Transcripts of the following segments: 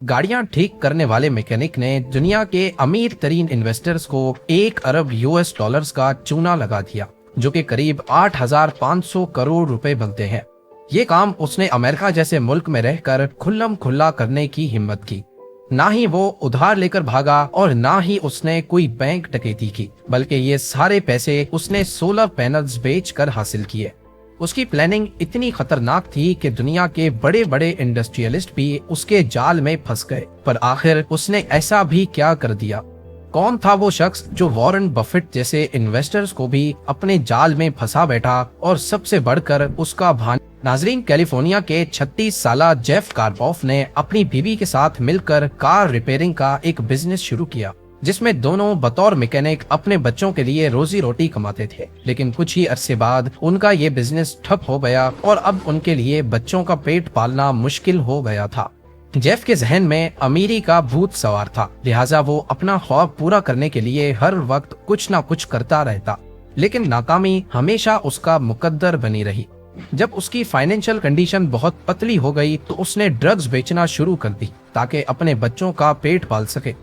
गाड़ियां ठीक करने वाले मैकेनिक ने दुनिया के अमीर तरीन इन्वेस्टर्स को 1 अरब यूएस डॉलर्स का चूना लगा दिया, जो कि करीब 8,500 करोड़ रुपए बनते हैं। ये काम उसने अमेरिका जैसे मुल्क में रहकर खुल्लम खुल्ला करने की हिम्मत की। ना ही वो उधार लेकर भागा और ना ही उसने कोई बैंक डकैती की, बल्कि ये सारे पैसे उसने सोलर पैनल्स बेचकर हासिल किए। उसकी प्लानिंग इतनी खतरनाक थी कि दुनिया के बड़े बड़े इंडस्ट्रियलिस्ट भी उसके जाल में फंस गए। पर आखिर उसने ऐसा भी क्या कर दिया? कौन था वो शख्स जो वॉरेन बफेट जैसे इन्वेस्टर्स को भी अपने जाल में फंसा बैठा और सबसे बढ़कर उसका भान? नाजरीन, कैलिफोर्निया के 36 साला जेफ कार्पोफ ने अपनी बीवी के साथ मिलकर कार रिपेयरिंग का एक बिजनेस शुरू किया, जिसमें दोनों बतौर मैकेनिक अपने बच्चों के लिए रोजी रोटी कमाते थे। लेकिन कुछ ही अरसे बाद उनका ये बिजनेस ठप हो गया और अब उनके लिए बच्चों का पेट पालना मुश्किल हो गया था। जेफ के जहन में अमीरी का भूत सवार था, लिहाजा वो अपना ख्वाब पूरा करने के लिए हर वक्त कुछ ना कुछ करता रहता। लेकिन नाकामी हमेशा उसका मुकद्दर बनी रही। जब उसकी फाइनेंशियल कंडीशन बहुत पतली हो गई तो उसने ड्रग्स बेचना शुरू कर दी ताकि अपने बच्चों का पेट पाल सके।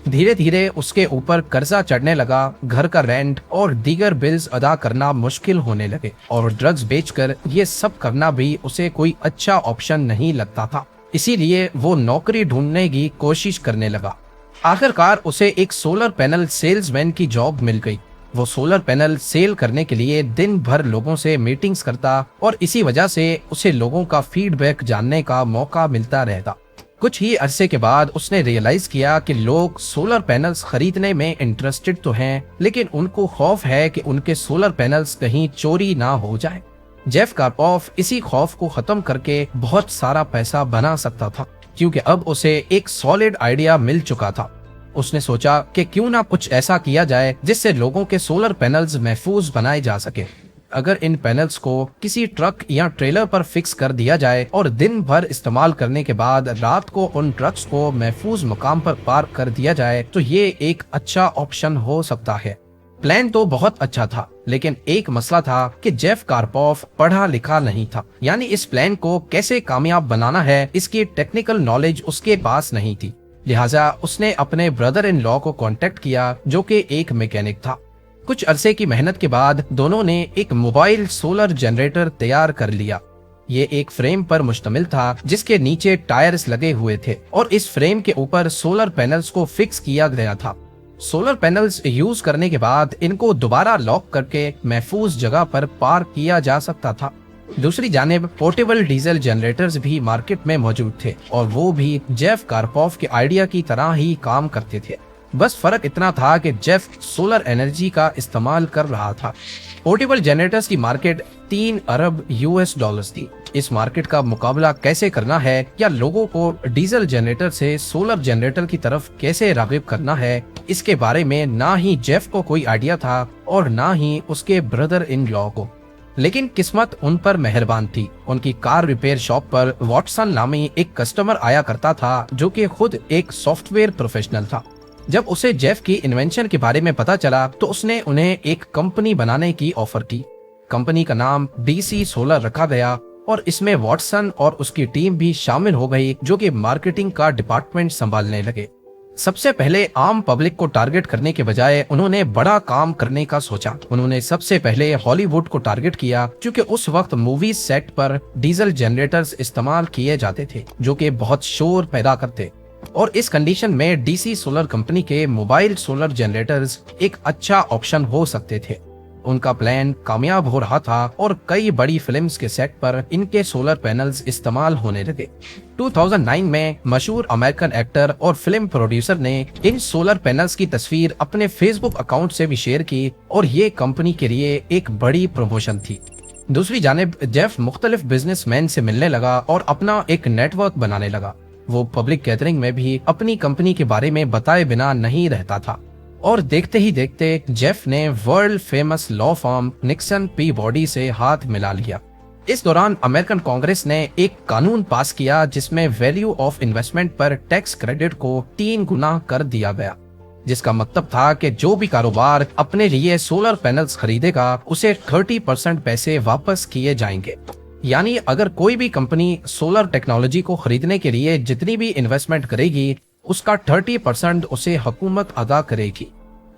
धीरे धीरे उसके ऊपर कर्जा चढ़ने लगा, घर का रेंट और दीगर बिल्स अदा करना मुश्किल होने लगे और ड्रग्स बेचकर ये सब करना भी उसे कोई अच्छा ऑप्शन नहीं लगता था। इसीलिए वो नौकरी ढूंढने की कोशिश करने लगा। आखिरकार उसे एक सोलर पैनल सेल्समैन की जॉब मिल गई। वो सोलर पैनल सेल करने के लिए दिन भर लोगों से मीटिंग्स करता और इसी वजह से उसे लोगों का फीडबैक जानने का मौका मिलता रहता। कुछ ही अरसे के बाद उसने रियलाइज किया कि लोग सोलर पैनल्स खरीदने में इंटरेस्टेड तो हैं, लेकिन उनको खौफ है कि उनके सोलर पैनल्स कहीं चोरी ना हो जाए। जेफ कार्पोफ इसी खौफ को खत्म करके बहुत सारा पैसा बना सकता था, क्योंकि अब उसे एक सॉलिड आइडिया मिल चुका था। उसने सोचा कि क्यों ना कुछ ऐसा किया जाए जिससे लोगों के सोलर पैनल्स महफूज बनाए जा सके। अगर इन पैनल्स को किसी ट्रक या ट्रेलर पर फिक्स कर दिया जाए और दिन भर इस्तेमाल करने के बाद रात को उन ट्रक्स को महफूज मकाम पर पार्क कर दिया जाए तो ये एक अच्छा ऑप्शन हो सकता है। प्लान तो बहुत अच्छा था, लेकिन एक मसला था कि जेफ कार्पोफ पढ़ा लिखा नहीं था, यानी इस प्लान को कैसे कामयाब बनाना है इसकी टेक्निकल नॉलेज उसके पास नहीं थी। लिहाजा उसने अपने ब्रदर इन लॉ को कांटेक्ट किया, जो कि एक मैकेनिक था। कुछ अरसे की मेहनत के बाद दोनों ने एक मोबाइल सोलर जनरेटर तैयार कर लिया। ये एक फ्रेम पर मुश्तमिल था जिसके नीचे टायर्स लगे हुए थे और इस फ्रेम के ऊपर सोलर पैनल्स को फिक्स किया गया था। सोलर पैनल्स यूज करने के बाद इनको दोबारा लॉक करके महफूज जगह पर पार्क किया जा सकता था। दूसरी जानिब पोर्टेबल डीजल जनरेटर्स भी मार्केट में मौजूद थे और वो भी जेफ कार्पोफ के आइडिया की तरह ही काम करते थे। बस फर्क इतना था कि जेफ सोलर एनर्जी का इस्तेमाल कर रहा था। पोर्टेबल जनरेटर्स की मार्केट 3 अरब यूएस डॉलर्स थी। इस मार्केट का मुकाबला कैसे करना है या लोगों को डीजल जनरेटर से सोलर जनरेटर की तरफ कैसे राग़िब करना है, इसके बारे में ना ही जेफ को कोई आइडिया था और ना ही उसके ब्रदर इन लॉ को। लेकिन किस्मत उन पर मेहरबान थी। उनकी कार रिपेयर शॉप पर वॉटसन नामी एक कस्टमर आया करता था, जो कि खुद एक सॉफ्टवेयर प्रोफेशनल था। जब उसे जेफ की इन्वेंशन के बारे में पता चला तो उसने उन्हें एक कंपनी बनाने की ऑफर की। कंपनी का नाम डीसी सोलर रखा गया और इसमें वॉटसन और उसकी टीम भी शामिल हो गई, जो कि मार्केटिंग का डिपार्टमेंट संभालने लगे। सबसे पहले आम पब्लिक को टारगेट करने के बजाय उन्होंने बड़ा काम करने का सोचा। उन्होंने सबसे पहले हॉलीवुड को टारगेट किया, क्योंकि उस वक्त मूवी सेट पर डीजल जनरेटर्स इस्तेमाल किए जाते थे जो कि बहुत शोर पैदा करते, और इस कंडीशन में डीसी सोलर कंपनी के मोबाइल सोलर जनरेटर्स एक अच्छा ऑप्शन हो सकते थे। उनका प्लान कामयाब हो रहा था और कई बड़ी फिल्म्स के सेट पर इनके सोलर पैनल्स इस्तेमाल होने लगे। 2009 में मशहूर अमेरिकन एक्टर और फिल्म प्रोड्यूसर ने इन सोलर पैनल्स की तस्वीर अपने फेसबुक अकाउंट से भी शेयर की और ये कंपनी के लिए एक बड़ी प्रमोशन थी। दूसरी जानिब जेफ मुख्तलिफ बिजनेसमैन से मिलने लगा और अपना एक नेटवर्क बनाने लगा। वो पब्लिक गैदरिंग में भी अपनी कंपनी के बारे में बताए बिना नहीं रहता था और देखते ही देखते जेफ ने world famous law firm Nixon Peabody से हाथ मिला लिया। इस दौरान अमेरिकन कांग्रेस ने एक कानून पास किया जिसमें वैल्यू ऑफ इन्वेस्टमेंट पर टैक्स क्रेडिट को 3 गुना कर दिया गया, जिसका मतलब था कि जो भी कारोबार अपने लिए सोलर पैनल्स खरीदेगा उसे 30% पैसे वापस किए जाएंगे। यानी अगर कोई भी कंपनी सोलर टेक्नोलॉजी को खरीदने के लिए जितनी भी इन्वेस्टमेंट करेगी, उसका 30% उसे हुकूमत अदा करेगी।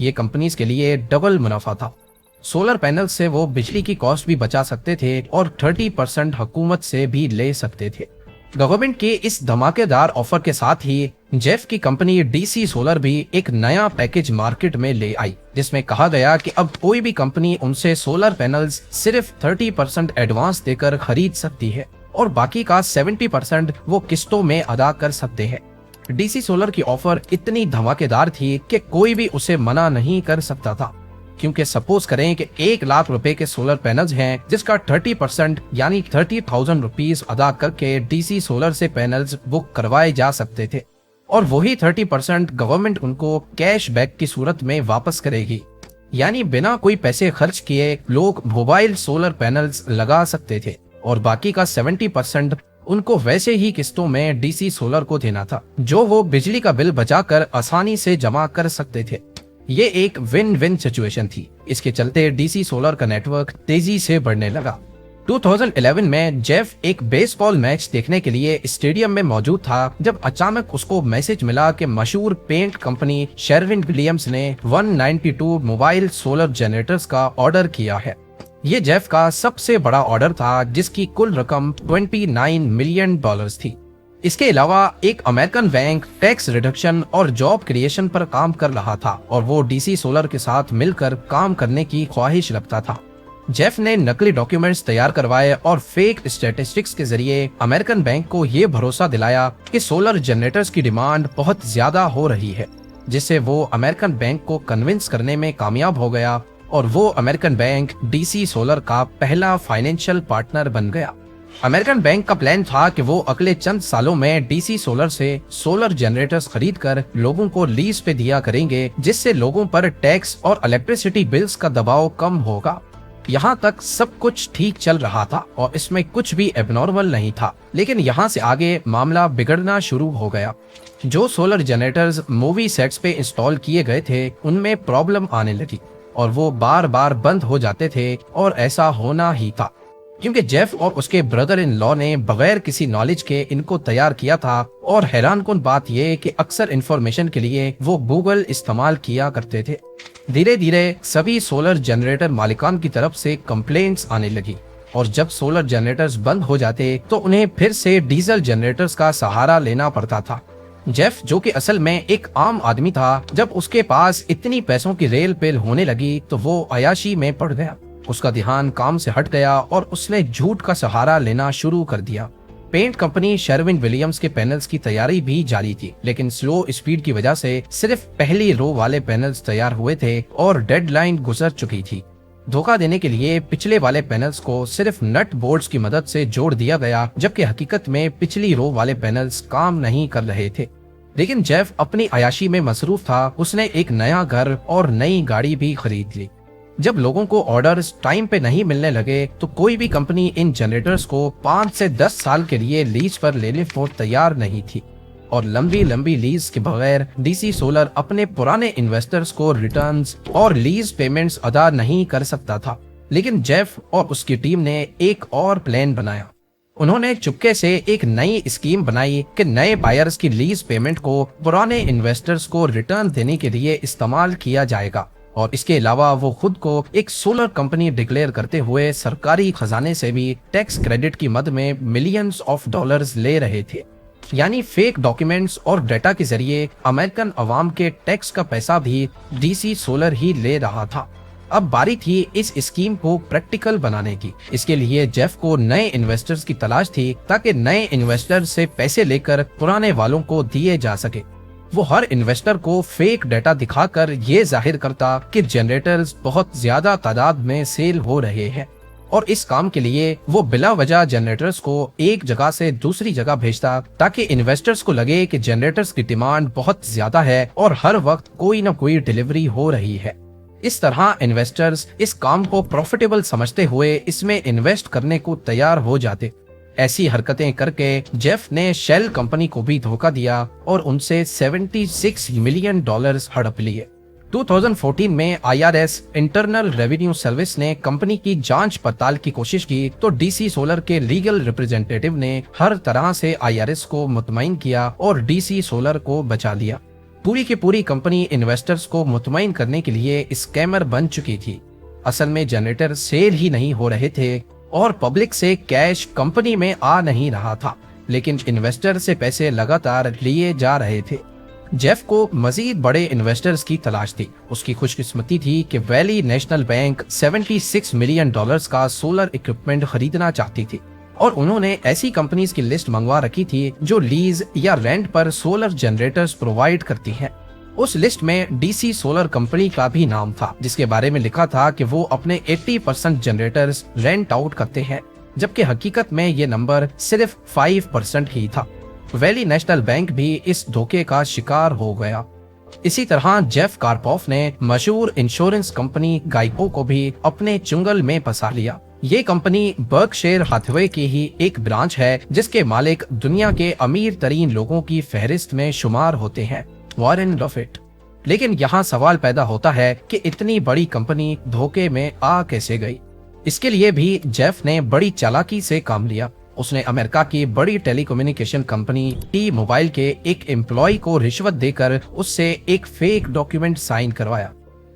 ये कंपनीज के लिए डबल मुनाफा था। सोलर पैनल से वो बिजली की कॉस्ट भी बचा सकते थे और 30% हुकूमत से भी ले सकते थे। गवर्नमेंट के इस धमाकेदार ऑफर के साथ ही जेफ की कंपनी डीसी सोलर भी एक नया पैकेज मार्केट में ले आई, जिसमें कहा गया कि अब कोई भी कंपनी उनसे सोलर पैनल्स सिर्फ 30% एडवांस देकर खरीद सकती है और बाकी का 70% वो किस्तों में अदा कर सकते हैं। डीसी सोलर की ऑफर इतनी धमाकेदार थी कि कोई भी उसे मना नहीं कर सकता था, क्योंकि सपोज करें कि 1 लाख रुपए के सोलर पैनल्स हैं, जिसका 30% यानी 30,000 रुपीज अदा करके डीसी सोलर से पैनल्स बुक करवाए जा सकते थे और वही 30% गवर्नमेंट उनको कैश बैक की सूरत में वापस करेगी। यानी बिना कोई पैसे खर्च किए लोग मोबाइल सोलर पैनल्स लगा सकते थे और बाकी का 70% उनको वैसे ही किस्तों में डीसी सोलर को देना था, जो वो बिजली का बिल बचाकर आसानी से जमा कर सकते थे। ये एक विन विन सिचुएशन थी। इसके चलते डीसी सोलर का नेटवर्क तेजी से बढ़ने लगा। 2011 में जेफ एक बेसबॉल मैच देखने के लिए स्टेडियम में मौजूद था, जब अचानक उसको मैसेज मिला कि मशहूर पेंट कंपनी शेरविन विलियम्स ने 192 मोबाइल सोलर जनरेटर्स का ऑर्डर किया है। ये जेफ का सबसे बड़ा ऑर्डर था, जिसकी कुल रकम $29 मिलियन थी। इसके अलावा एक अमेरिकन बैंक टैक्स रिडक्शन और जॉब क्रिएशन पर काम कर रहा था और वो डीसी सोलर के साथ मिलकर काम करने की ख्वाहिश रखता था। जेफ ने नकली डॉक्यूमेंट्स तैयार करवाए और फेक स्टैटिस्टिक्स के जरिए अमेरिकन बैंक को ये भरोसा दिलाया कि सोलर जनरेटर्स की डिमांड बहुत ज्यादा हो रही है, जिससे वो अमेरिकन बैंक को कन्विंस करने में कामयाब हो गया और वो अमेरिकन बैंक डीसी सोलर का पहला फाइनेंशियल पार्टनर बन गया। अमेरिकन बैंक का प्लान था कि वो अगले चंद सालों में डीसी सोलर से सोलर जनरेटर्स खरीदकर लोगों को लीज पे दिया करेंगे, जिससे लोगों पर टैक्स और इलेक्ट्रिसिटी बिल्स का दबाव कम होगा। यहाँ तक सब कुछ ठीक चल रहा था और इसमें कुछ भी एबनॉर्मल नहीं था, लेकिन यहाँ से आगे मामला बिगड़ना शुरू हो गया। जो सोलर जनरेटर्स मूवी सेट्स पे इंस्टॉल किए गए थे, उनमें प्रॉब्लम आने लगी और वो बार बार बंद हो जाते थे और ऐसा होना ही था, क्योंकि जेफ और उसके ब्रदर इन लॉ ने बगैर किसी नॉलेज के इनको तैयार किया था। और हैरानकुन बात यह कि अक्सर इंफॉर्मेशन के लिए वो गूगल इस्तेमाल किया करते थे। धीरे धीरे सभी सोलर जनरेटर मालिकान की तरफ से कंप्लेंट्स आने लगी और जब सोलर जनरेटर्स बंद हो जाते तो उन्हें फिर से डीजल जनरेटर्स का सहारा लेना पड़ता था। जेफ, जो कि असल में एक आम आदमी था, जब उसके पास इतनी पैसों की रेल पेल होने लगी तो वो अयाशी में पड़ गया। उसका ध्यान काम से हट गया और उसने झूठ का सहारा लेना शुरू कर दिया। पेंट कंपनी शेरविन विलियम्स के पैनल्स की तैयारी भी जारी थी, लेकिन स्लो स्पीड की वजह से सिर्फ पहली रो वाले पैनल्स तैयार हुए थे और डेडलाइन गुजर चुकी थी। धोखा देने के लिए पिछले वाले पैनल्स को सिर्फ नट बोल्ट्स की मदद से जोड़ दिया गया, जबकि हकीकत में पिछली रो वाले पैनल्स काम नहीं कर रहे थे। लेकिन जेफ अपनी अयाशी में मसरूफ था। उसने एक नया घर और नई गाड़ी भी खरीद ली। जब लोगों को ऑर्डर्स टाइम पे नहीं मिलने लगे तो कोई भी कंपनी इन जनरेटर्स को 5 से 10 साल के लिए लीज पर लेने को तैयार नहीं थी और लंबी लंबी लीज के बगैर डीसी सोलर अपने पुराने इन्वेस्टर्स को रिटर्न्स और लीज पेमेंट्स अदा नहीं कर सकता था। लेकिन जेफ और उसकी टीम ने एक और प्लान बनाया। उन्होंने चुपके से एक नई स्कीम बनाई कि नए बायर्स की लीज पेमेंट को पुराने इन्वेस्टर्स को रिटर्न देने के लिए इस्तेमाल किया जाएगा और इसके अलावा वो खुद को एक सोलर कंपनी डिक्लेयर करते हुए सरकारी खजाने से भी टैक्स क्रेडिट की मद में मिलियंस ऑफ डॉलर्स ले रहे थे। यानी फेक डॉक्यूमेंट्स और डेटा के जरिए अमेरिकन अवाम के टैक्स का पैसा भी डीसी सोलर ही ले रहा था। अब बारी थी इस स्कीम को प्रैक्टिकल बनाने की। इसके लिए जेफ को नए इन्वेस्टर्स की तलाश थी ताकि नए इन्वेस्टर्स से पैसे लेकर पुराने वालों को दिए जा सके। वो हर इन्वेस्टर को फेक डेटा दिखाकर ये जाहिर करता कि जनरेटर्स बहुत ज्यादा तादाद में सेल हो रहे हैं और इस काम के लिए वो बिला वजह जनरेटर्स को एक जगह से दूसरी जगह भेजता ताकि इन्वेस्टर्स को लगे कि जनरेटर्स की डिमांड बहुत ज्यादा है और हर वक्त कोई न कोई डिलीवरी हो रही है। इस तरह इन्वेस्टर्स इस काम को प्रॉफिटेबल समझते हुए इसमें इन्वेस्ट करने को तैयार हो जाते। ऐसी हरकतें करके जेफ ने शेल कंपनी को भी धोखा दिया और उनसे $76 मिलियन हड़प लिए। 2014 में IRS इंटरनल रेवेन्यू सर्विस ने कंपनी की जांच पड़ताल की कोशिश की तो DC सोलर के लीगल रिप्रेजेंटेटिव ने हर तरह से IRS को मुतमईन किया और DC सोलर को बचा लिया। पूरी की पूरी कंपनी इन्वेस्टर्स को मुतमईन करने के लिए स्कैमर बन चुकी थी। असल में जनरेटर सेल ही नहीं हो रहे थे और पब्लिक से कैश कंपनी में आ नहीं रहा था, लेकिन इन्वेस्टर से पैसे लगातार लिए जा रहे थे। जेफ को मजीद बड़े इन्वेस्टर्स की तलाश थी। उसकी खुशकिस्मती थी कि वैली नेशनल बैंक $76 मिलियन का सोलर इक्विपमेंट खरीदना चाहती थी और उन्होंने ऐसी कंपनीज की लिस्ट मंगवा रखी थी जो लीज या रेंट पर सोलर जनरेटर्स प्रोवाइड करती हैं। उस लिस्ट में DC सोलर कंपनी का भी नाम था, जिसके बारे में लिखा था कि वो अपने 80% जनरेटर्स रेंट आउट करते हैं, जबकि हकीकत में ये नंबर सिर्फ 5% ही था। वैली नेशनल बैंक भी इस धोखे का शिकार हो गया। इसी तरह जेफ कार्पोफ ने मशहूर इंश्योरेंस कंपनी गाइको को भी अपने चुंगल में फंसा लिया। ये कंपनी बर्कशायर हाथवे की ही एक ब्रांच है, जिसके मालिक दुनिया के अमीर तरीन लोगों की फहरिस्त में शुमार होते हैं, वॉरेन बफेट। लेकिन यहाँ सवाल पैदा होता है कि इतनी बड़ी कंपनी धोखे में आ कैसे गई। इसके लिए भी जेफ ने बड़ी चालाकी से काम लिया। उसने अमेरिका की बड़ी टेलीकम्युनिकेशन कंपनी T-Mobile के एक एम्प्लॉय को रिश्वत देकर उससे एक फेक डॉक्यूमेंट साइन करवाया,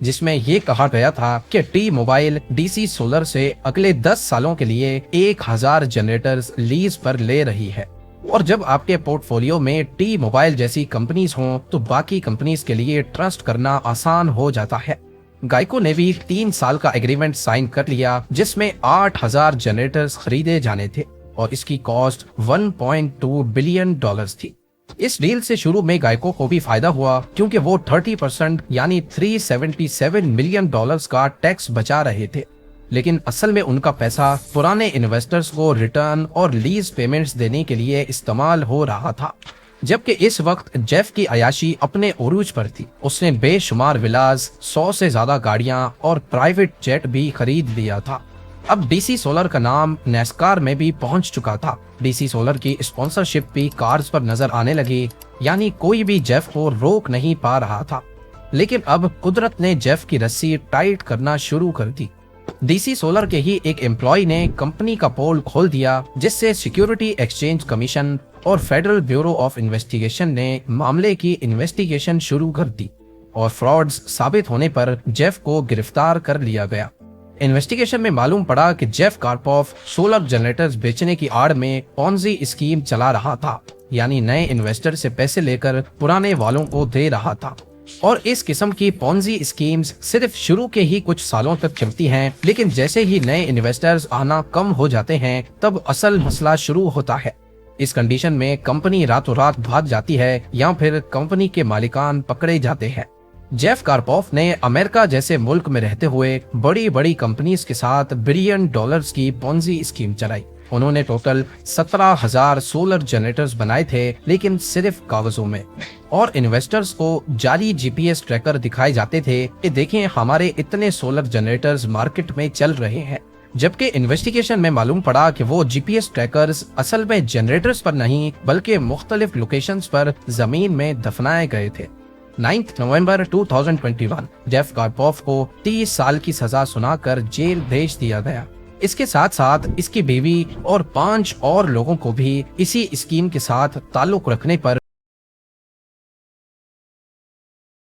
जिसमें ये कहा गया था कि T-Mobile DC सोलर से अगले 10 सालों के लिए 1000 जनरेटर्स लीज पर ले रही है। और जब आपके पोर्टफोलियो में T-Mobile जैसी कंपनीज हों तो बाकी कंपनीज के लिए ट्रस्ट करना आसान हो जाता है। गाइको ने भी 3 साल का एग्रीमेंट साइन कर लिया, जिसमें 8000 जनरेटर्स खरीदे जाने थे और इसकी कॉस्ट $1.2 बिलियन थी। इस डील से शुरू में गाइको को भी फायदा हुआ, क्योंकि वो 30% यानी $377 मिलियन का टैक्स बचा रहे थे। लेकिन असल में उनका पैसा पुराने इन्वेस्टर्स को रिटर्न और लीज पेमेंट्स देने के लिए इस्तेमाल हो रहा था। जबकि इस वक्त जेफ की अयाशी अपने उरूज पर थी। उसने बेशुमार विलास, 100 से ज्यादा गाड़ियां और प्राइवेट जेट भी खरीद लिया था। अब DC सोलर का नाम नेस्कार में भी पहुंच चुका था। DC सोलर की स्पॉन्सरशिप भी कार्स पर नजर आने लगी, यानी कोई भी जेफ को रोक नहीं पा रहा था। लेकिन अब कुदरत ने जेफ की रस्सी टाइट करना शुरू कर दी। DC सोलर के ही एक एम्प्लॉय ने कंपनी का पोल खोल दिया, जिससे सिक्योरिटी एक्सचेंज कमीशन और फेडरल ब्यूरो ऑफ इन्वेस्टिगेशन ने मामले की इन्वेस्टिगेशन शुरू कर दी और फ्रॉड्स साबित होने पर जेफ को गिरफ्तार कर लिया गया। इन्वेस्टिगेशन में मालूम पड़ा कि जेफ कार्पोफ सोलर जनरेटर्स बेचने की आड़ में पॉन्जी स्कीम चला रहा था, यानी नए इन्वेस्टर से पैसे लेकर पुराने वालों को दे रहा था। और इस किस्म की पॉन्जी स्कीम्स सिर्फ शुरू के ही कुछ सालों तक चलती हैं, लेकिन जैसे ही नए इन्वेस्टर्स आना कम हो जाते हैं तब असल मसला शुरू होता है। इस कंडीशन में कंपनी रातों रात भाग जाती है या फिर कंपनी के मालिकान पकड़े जाते हैं। जेफ कार्पोफ ने अमेरिका जैसे मुल्क में रहते हुए बड़ी बड़ी कंपनीज के साथ $1 बिलियन की पॉन्जी स्कीम चलाई। उन्होंने टोटल 17,000 सोलर जनरेटर्स बनाए थे, लेकिन सिर्फ कागजों में, और इन्वेस्टर्स को जाली GPS ट्रैकर दिखाए जाते थे कि देखें हमारे इतने सोलर जनरेटर्स मार्केट में चल रहे हैं। जबकि इन्वेस्टिगेशन में मालूम पड़ा कि वो GPS ट्रैकर्स असल में जनरेटर्स पर नहीं बल्कि मुख्तलिफ लोकेशंस पर जमीन में दफनाए गए थे। 9 नवंबर 2021 जेफ कार्पोफ को 30 साल की सजा सुनाकर जेल भेज दिया गया। इसके साथ साथ इसकी बीवी और 5 और लोगों को भी इसी स्कीम के साथ ताल्लुक रखने पर